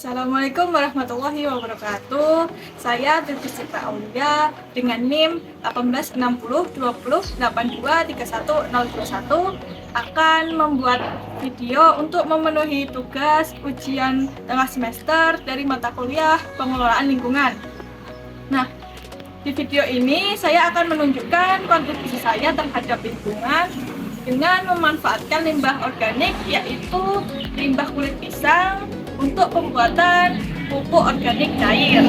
Assalamualaikum warahmatullahi wabarakatuh. Saya Tuti Citra Aulia dengan NIM 186020823101 akan membuat video untuk memenuhi tugas ujian tengah semester dari mata kuliah pengelolaan lingkungan. Nah, di video ini saya akan menunjukkan kontribusi saya terhadap lingkungan dengan memanfaatkan limbah organik, yaitu limbah kulit pisang untuk pembuatan pupuk organik cair.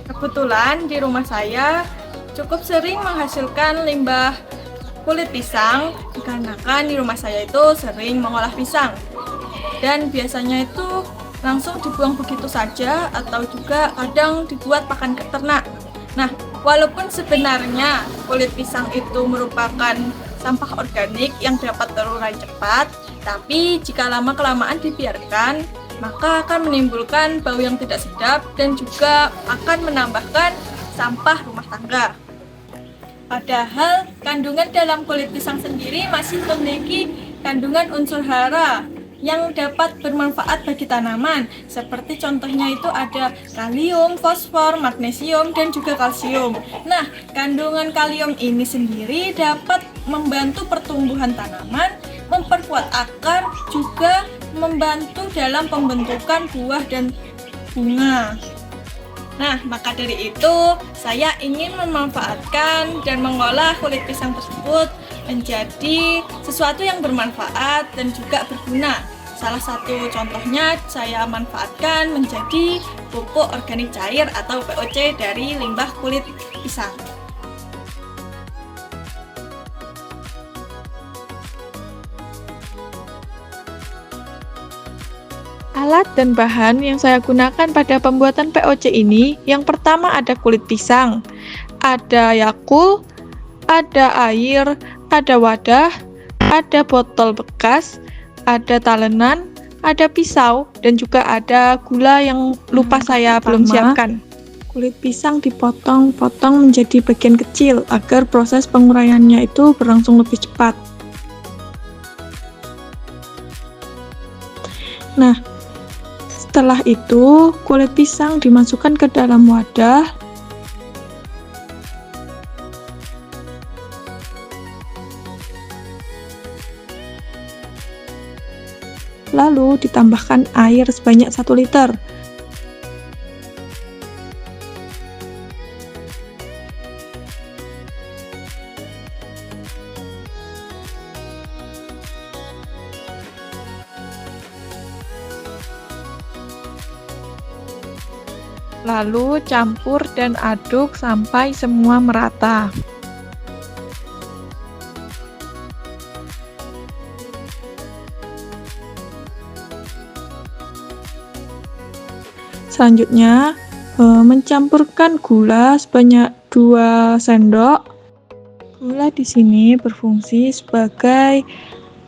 Kebetulan di rumah saya cukup sering menghasilkan limbah kulit pisang dikarenakan di rumah saya itu sering mengolah pisang dan biasanya itu langsung dibuang begitu saja atau juga kadang dibuat pakan ternak. Nah, walaupun sebenarnya kulit pisang itu merupakan sampah organik yang dapat terurai cepat, tapi jika lama-kelamaan dibiarkan, maka akan menimbulkan bau yang tidak sedap dan juga akan menambahkan sampah rumah tangga. Padahal kandungan dalam kulit pisang sendiri masih memiliki kandungan unsur hara yang dapat bermanfaat bagi tanaman, seperti contohnya itu ada kalium, fosfor, magnesium, dan juga kalsium. Nah, kandungan kalium ini sendiri dapat membantu pertumbuhan tanaman, memperkuat akar, juga membantu dalam pembentukan buah dan bunga. Nah, maka dari itu saya ingin memanfaatkan dan mengolah kulit pisang tersebut menjadi sesuatu yang bermanfaat dan juga berguna. Salah satu contohnya saya manfaatkan menjadi pupuk organik cair atau POC dari limbah kulit pisang. Alat dan bahan yang saya gunakan pada pembuatan POC ini, yang pertama ada kulit pisang, ada Yakult, ada air, ada wadah, ada botol bekas, ada talenan, ada pisau, dan juga ada gula yang lupa saya belum siapkan. Kulit pisang dipotong-potong menjadi bagian kecil agar proses penguraiannya itu berlangsung lebih cepat. Nah, setelah itu, kulit pisang dimasukkan ke dalam wadah. Lalu ditambahkan air sebanyak 1 liter. Lalu campur dan aduk sampai semua merata. Selanjutnya, mencampurkan gula sebanyak 2 sendok. Gula di sini berfungsi sebagai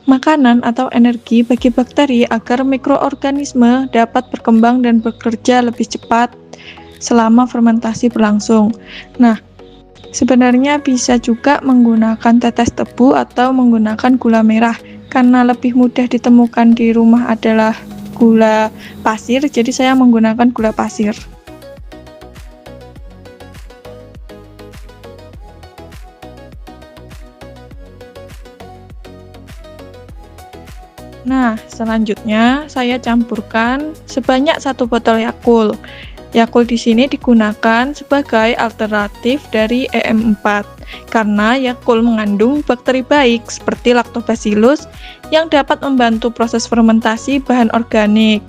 makanan atau energi bagi bakteri agar mikroorganisme dapat berkembang dan bekerja lebih cepat selama fermentasi berlangsung. Nah, sebenarnya bisa juga menggunakan tetes tebu atau menggunakan gula merah. Karena lebih mudah ditemukan di rumah adalah gula pasir, jadi saya menggunakan gula pasir. Nah, selanjutnya saya campurkan sebanyak 1 botol Yakult. Yakult di sini digunakan sebagai alternatif dari EM4 karena Yakult mengandung bakteri baik seperti Lactobacillus yang dapat membantu proses fermentasi bahan organik.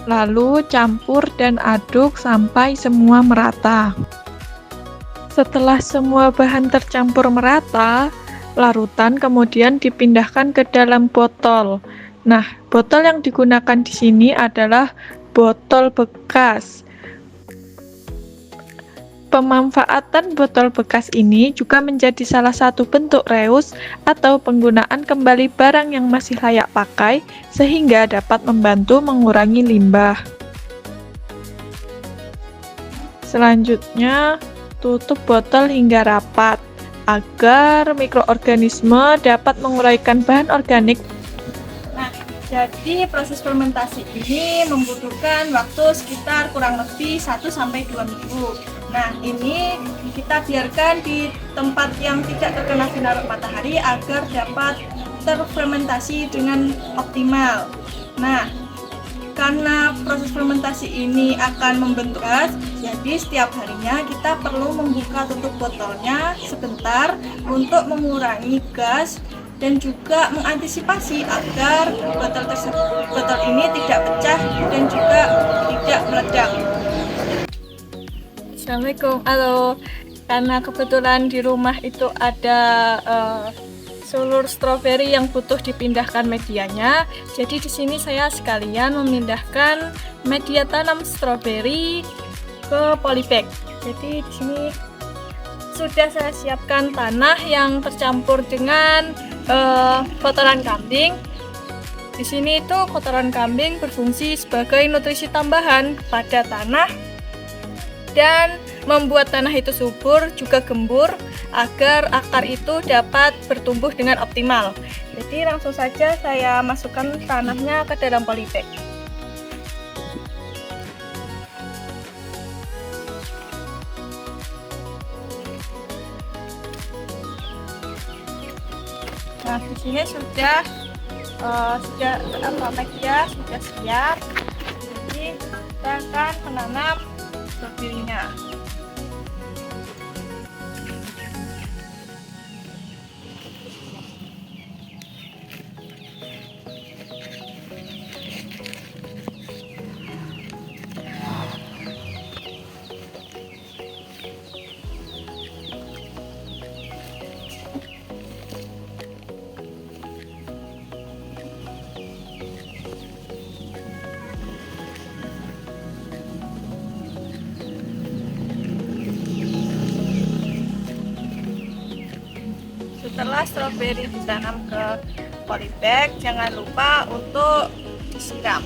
Lalu campur dan aduk sampai semua merata. Setelah semua bahan tercampur merata, larutan kemudian dipindahkan ke dalam botol. Nah, botol yang digunakan di sini adalah botol bekas. Pemanfaatan botol bekas ini juga menjadi salah satu bentuk reuse atau penggunaan kembali barang yang masih layak pakai sehingga dapat membantu mengurangi limbah. Selanjutnya, tutup botol hingga rapat agar mikroorganisme dapat menguraikan bahan organik. Nah, Jadi proses fermentasi ini membutuhkan waktu sekitar kurang lebih 1-2 minggu. Nah, ini kita biarkan di tempat yang tidak terkena sinar matahari agar dapat terfermentasi dengan optimal. Nah, karena proses fermentasi ini akan membentuk gas, jadi setiap harinya kita perlu membuka tutup botolnya sebentar untuk mengurangi gas dan juga mengantisipasi agar botol ini tidak pecah dan juga tidak meledak. Assalamualaikum, halo. Karena kebetulan di rumah itu ada sulur stroberi yang butuh dipindahkan medianya, jadi di sini saya sekalian memindahkan media tanam stroberi ke polybag. Jadi di sini sudah saya siapkan tanah yang tercampur dengan kotoran kambing. Di sini itu kotoran kambing berfungsi sebagai nutrisi tambahan pada tanah dan membuat tanah itu subur juga gembur agar akar itu dapat bertumbuh dengan optimal. Jadi langsung saja saya masukkan tanahnya ke dalam polybag. Nah, di sini sudah media sudah siap. Jadi kita akan menanam stroberinya. Setelah stroberi ditanam ke polybag, jangan lupa untuk disiram.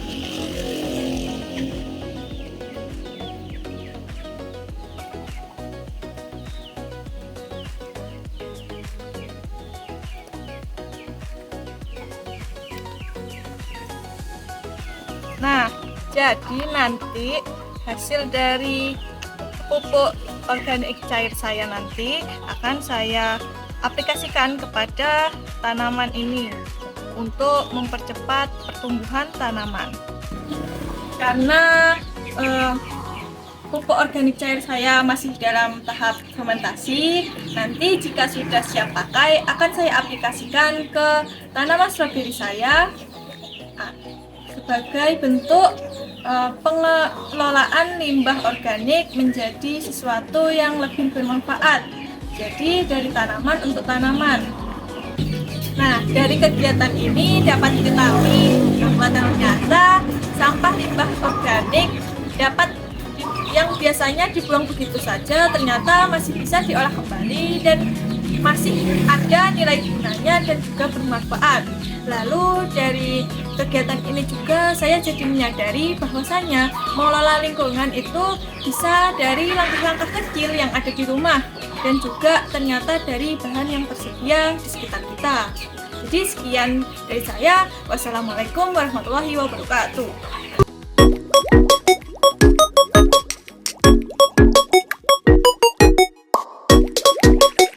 Nah, jadi nanti hasil dari pupuk organik cair saya nanti akan saya aplikasikan kepada tanaman ini untuk mempercepat pertumbuhan tanaman. Karena pupuk organik cair saya masih dalam tahap fermentasi, nanti jika sudah siap pakai akan saya aplikasikan ke tanaman stroberi saya sebagai bentuk pengelolaan limbah organik menjadi sesuatu yang lebih bermanfaat. Jadi dari tanaman untuk tanaman. Nah, dari kegiatan ini dapat diketahui bahwa ternyata sampah limbah organik yang biasanya dibuang begitu saja ternyata masih bisa diolah kembali dan masih ada nilai gunanya dan juga bermanfaat. Lalu dari kegiatan ini juga saya jadi menyadari bahwasanya mengelola lingkungan itu bisa dari langkah-langkah kecil yang ada di rumah dan juga ternyata dari bahan yang tersedia di sekitar kita. Jadi sekian dari saya. Wassalamualaikum warahmatullahi wabarakatuh.